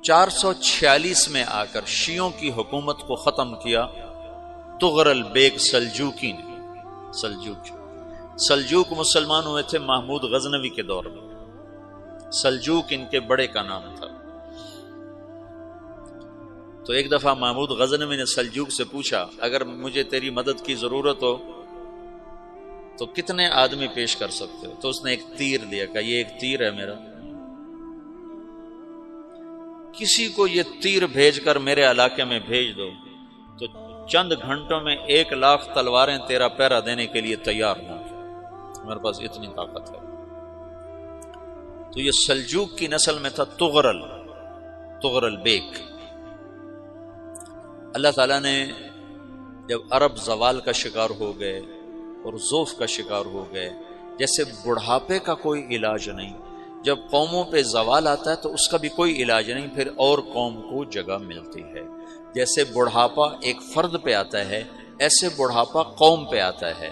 446 میں آ کر شیعوں کی حکومت کو ختم کیا طغرل بیگ سلجوقی نے۔ سلجوق مسلمان ہوئے تھے محمود غزنوی کے دور میں، سلجوق ان کے بڑے کا نام تھا۔ تو ایک دفعہ محمود غزنوی نے سلجوق سے پوچھا اگر مجھے تیری مدد کی ضرورت ہو تو کتنے آدمی پیش کر سکتے ہو؟ تو اس نے ایک تیر دیا، کہا یہ ایک تیر ہے میرا، کسی کو یہ تیر بھیج کر میرے علاقے میں بھیج دو تو چند گھنٹوں میں 1,00,000 تلواریں تیرا پہرا دینے کے لیے تیار ہوں، میرے پاس اتنی طاقت ہے۔ تو یہ سلجوق کی نسل میں تھا طغرل بیگ۔ اللہ تعالیٰ نے جب عرب زوال کا شکار ہو گئے اور ضعف کا شکار ہو گئے، جیسے بڑھاپے کا کوئی علاج نہیں، جب قوموں پہ زوال آتا ہے تو اس کا بھی کوئی علاج نہیں، پھر اور قوم کو جگہ ملتی ہے۔ جیسے بڑھاپا ایک فرد پہ آتا ہے، ایسے بڑھاپا قوم پہ آتا ہے۔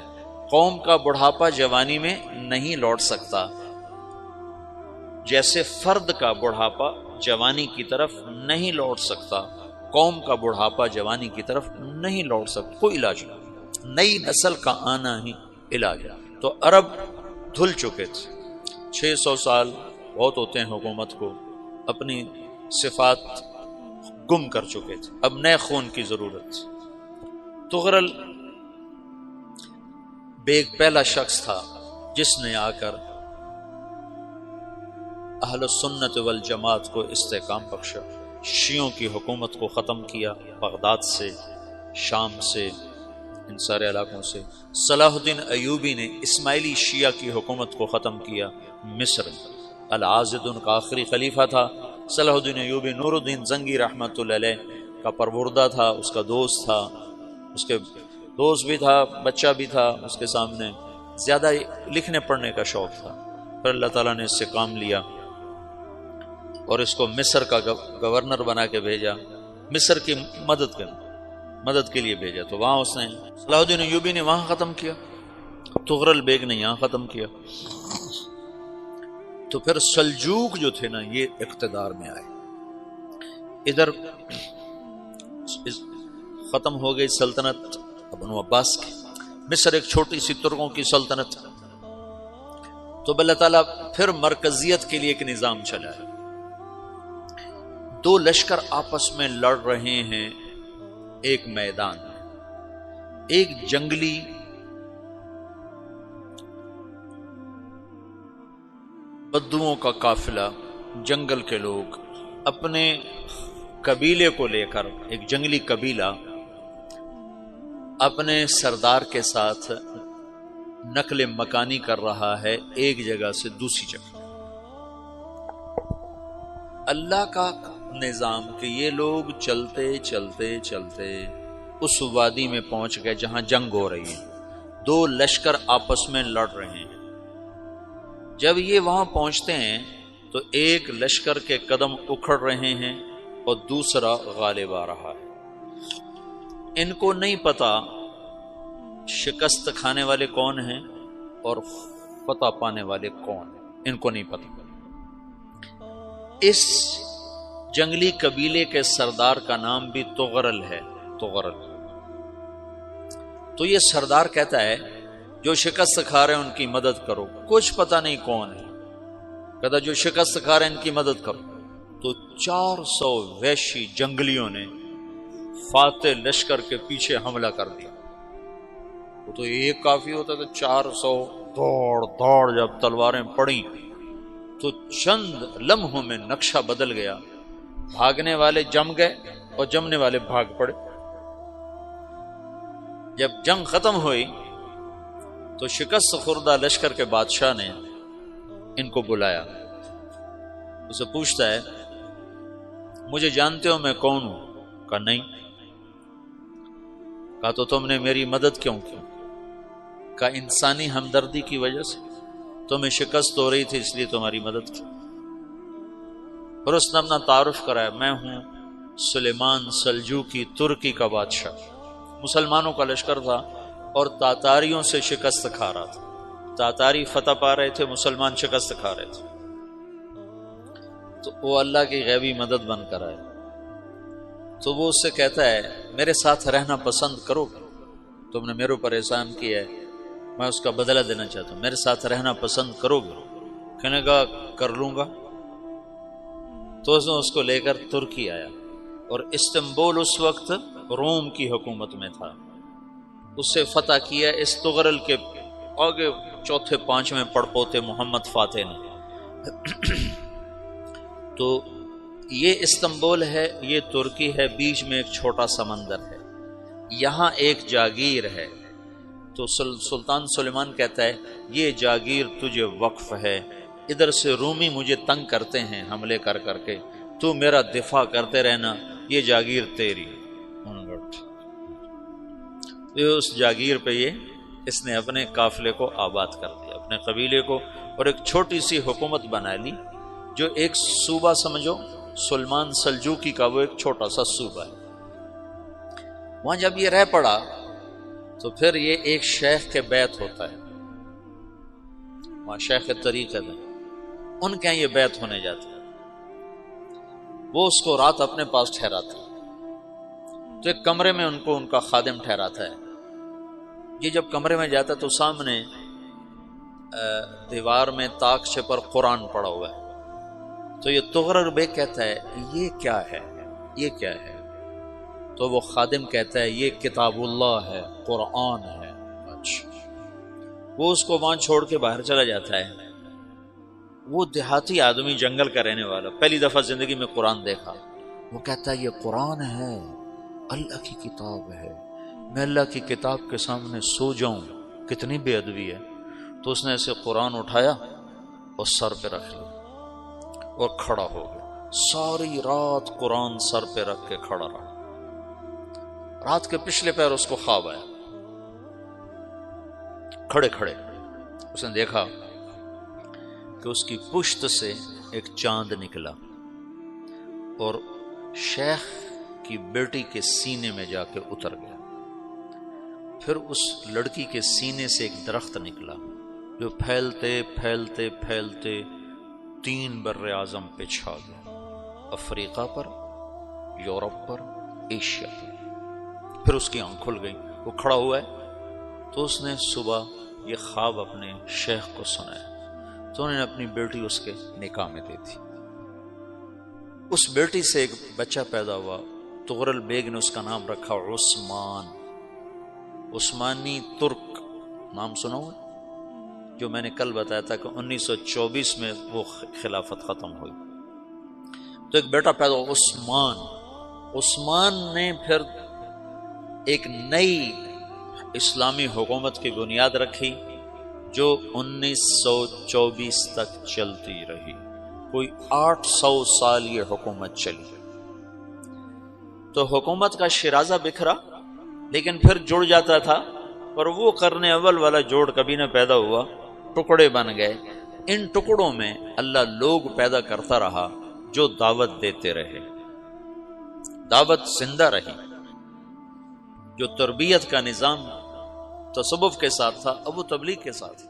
قوم کا بڑھاپا جوانی میں نہیں لوٹ سکتا، جیسے فرد کا بڑھاپا جوانی کی طرف نہیں لوٹ سکتا، قوم کا بڑھاپا جوانی کی طرف نہیں لوٹ سکتا، کوئی علاج نہیں، نئی نسل کا آنا ہی علاج ہے۔ تو عرب دھل چکے تھے، 600 سال بہت ہوتے ہیں حکومت کو، اپنی صفات گم کر چکے تھے، اب نئے خون کی ضرورت تھی۔ طغرل بیگ پہلا شخص تھا جس نے آ کر اہل السنت والجماعت کو استحکام بخشا، شیعوں کی حکومت کو ختم کیا، بغداد سے، شام سے، ان سارے علاقوں سے۔ صلاح الدین ایوبی نے اسماعیلی شیعہ کی حکومت کو ختم کیا، مصر۔ العاضد ان کا آخری خلیفہ تھا۔ صلاح الدین ایوبی نور الدین زنگی رحمۃ اللہ علیہ کا پروردہ تھا، اس کا دوست تھا، اس کے دوست بھی تھا، بچہ بھی تھا اس کے سامنے، زیادہ لکھنے پڑھنے کا شوق تھا۔ پھر اللہ تعالیٰ نے اس سے کام لیا اور اس کو مصر کا گورنر بنا کے بھیجا، مصر کی مدد کے لیے بھیجا۔ تو وہاں اس نے صلاح الدین ایوبی نے وہاں ختم کیا، طغرل بیگ نے یہاں ختم کیا۔ تو پھر سلجوق جو تھے نا یہ اقتدار میں آئے، ادھر ختم ہو گئی سلطنت بنو عباس کی، مصر ایک چھوٹی سی ترکوں کی سلطنت۔ تو اللہ تعالیٰ پھر مرکزیت کے لیے ایک نظام چلایا، دو لشکر آپس میں لڑ رہے ہیں ایک میدان میں، ایک جنگلی بدوؤں کا قافلہ، جنگل کے لوگ اپنے قبیلے کو لے کر، ایک جنگلی قبیلہ اپنے سردار کے ساتھ نقل مکانی کر رہا ہے ایک جگہ سے دوسری جگہ۔ اللہ کا نظام کہ یہ لوگ چلتے چلتے چلتے اس وادی میں پہنچ گئے جہاں جنگ ہو رہی ہے، دو لشکر آپس میں لڑ رہے ہیں۔ جب یہ وہاں پہنچتے ہیں تو ایک لشکر کے قدم اکھڑ رہے ہیں اور دوسرا غالب آ رہا ہے۔ ان کو نہیں پتا شکست کھانے والے کون ہیں اور فتح پانے والے کون ہیں، ان کو نہیں پتا۔ اس جنگلی قبیلے کے سردار کا نام بھی طغرل ہے، طغرل۔ تو یہ سردار کہتا ہے جو شکست کھا رہے ہیں ان کی مدد کرو، کچھ پتہ نہیں کون ہے، کہتا جو شکست کھا رہے ہیں ان کی مدد کرو۔ تو 400 وحشی جنگلیوں نے فاتح لشکر کے پیچھے حملہ کر دیا۔ وہ تو ایک کافی ہوتا تھا، 400 دوڑ جب تلواریں پڑیں تو چند لمحوں میں نقشہ بدل گیا، بھاگنے والے جم گئے اور جمنے والے بھاگ پڑے۔ جب جنگ ختم ہوئی تو شکست خوردہ لشکر کے بادشاہ نے ان کو بلایا، اسے پوچھتا ہے مجھے جانتے ہو میں کون ہوں؟ کہا نہیں۔ کہا تو تم نے میری مدد کیوں کی؟ کہا انسانی ہمدردی کی وجہ سے، تمہیں شکست ہو رہی تھی اس لیے تمہاری مدد کی۔ اور اس نے اپنا تعارف کرایا، میں ہوں سلیمان سلجوقی، ترکی کا بادشاہ۔ مسلمانوں کا لشکر تھا اور تاتاریوں سے شکست کھا رہا تھا، تاتاری فتح پا رہے تھے، مسلمان شکست کھا رہے تھے۔ تو وہ اللہ کی غیبی مدد بن کر آئے، تو وہ اس سے کہتا ہے میرے ساتھ رہنا پسند کرو گے؟ تم نے میرے اوپر احسان کیا ہے، میں اس کا بدلہ دینا چاہتا ہوں، میرے ساتھ رہنا پسند کرو گے؟ کہنے کا کر لوں گا۔ تو اس نے اس کو لے کر ترکی آیا، اور استنبول اس وقت روم کی حکومت میں تھا، اسے فتح کیا اس تغرل کے آگے چوتھے پانچویں پڑپوتے محمد فاتح نے۔ تو یہ استنبول ہے، یہ ترکی ہے، بیچ میں ایک چھوٹا سمندر ہے، یہاں ایک جاگیر ہے۔ تو سلطان سلیمان کہتا ہے یہ جاگیر تجھے وقف ہے، ادھر سے رومی مجھے تنگ کرتے ہیں حملے کر کر کے، تو میرا دفاع کرتے رہنا، یہ جاگیر تیری۔ اس جاگیر پہ اس نے اپنے قافلے کو آباد کر دیا، اپنے قبیلے کو، اور ایک چھوٹی سی حکومت بنا لی، جو ایک صوبہ سمجھو سلمان سلجوقی کا، وہ ایک چھوٹا سا صوبہ ہے۔ وہاں جب یہ رہ پڑا تو پھر یہ ایک شیخ کے بیت ہوتا ہے، وہاں شیخ طریقت ہے، ان کے یہ بیت ہونے جاتا ہے، وہ اس کو رات اپنے پاس ٹھہراتا ہے، تو ایک کمرے میں ان کو ان کا خادم ٹھہراتا ہے۔ یہ جب کمرے میں جاتا ہے تو سامنے دیوار میں تاکچے پر قرآن پڑا ہوا ہے، تو یہ تغرل بیگ کہتا ہے یہ کیا ہے، یہ کیا ہے؟ تو وہ خادم کہتا ہے یہ کتاب اللہ ہے، قرآن ہے۔ اچھا، وہ اس کو وہاں چھوڑ کے باہر چلا جاتا ہے۔ وہ دیہاتی آدمی، جنگل کا رہنے والا، پہلی دفعہ زندگی میں قرآن دیکھا، وہ کہتا ہے یہ قرآن ہے، اللہ کی کتاب ہے، میں اللہ کی کتاب کے سامنے سو جاؤں، کتنی بے ادبی ہے۔ تو اس نے ایسے قرآن اٹھایا اور سر پہ رکھ لیا اور کھڑا ہو گیا، ساری رات قرآن سر پہ رکھ کے کھڑا رہا۔ رات کے پچھلے پہر اس کو خواب آیا، کھڑے کھڑے اس نے دیکھا کہ اس کی پشت سے ایک چاند نکلا اور شیخ کی بیٹی کے سینے میں جا کے اتر گیا۔ پھر اس لڑکی کے سینے سے ایک درخت نکلا جو پھیلتے پھیلتے پھیلتے 3 بر اعظم پہ چھا گیا، افریقہ پر، یورپ پر، ایشیا پر۔ پھر اس کی آنکھ کھل گئی، وہ کھڑا ہوا ہے، تو اس نے صبح یہ خواب اپنے شیخ کو سنایا، تو انہوں نے اپنی بیٹی اس کے نکاح میں دے دی۔ اس بیٹی سے ایک بچہ پیدا ہوا، تغرل بیگ نے اس کا نام رکھا عثمان، عثمانی ترک نام سنا ہوا، جو میں نے کل بتایا تھا کہ 1924 میں وہ خلافت ختم ہوئی۔ تو ایک بیٹا پیدا ہوا عثمان۔ عثمان نے پھر ایک نئی اسلامی حکومت کی بنیاد رکھی جو 1924 تک چلتی رہی، کوئی 800 سال یہ حکومت چلی۔ تو حکومت کا شیرازہ بکھرا، لیکن پھر جڑ جاتا تھا، اور وہ قرن اول والا جوڑ کبھی نہ پیدا ہوا، ٹکڑے بن گئے۔ ان ٹکڑوں میں اللہ لوگ پیدا کرتا رہا جو دعوت دیتے رہے، دعوت زندہ رہی۔ جو تربیت کا نظام تصوف کے ساتھ تھا، اب وہ تبلیغ کے ساتھ۔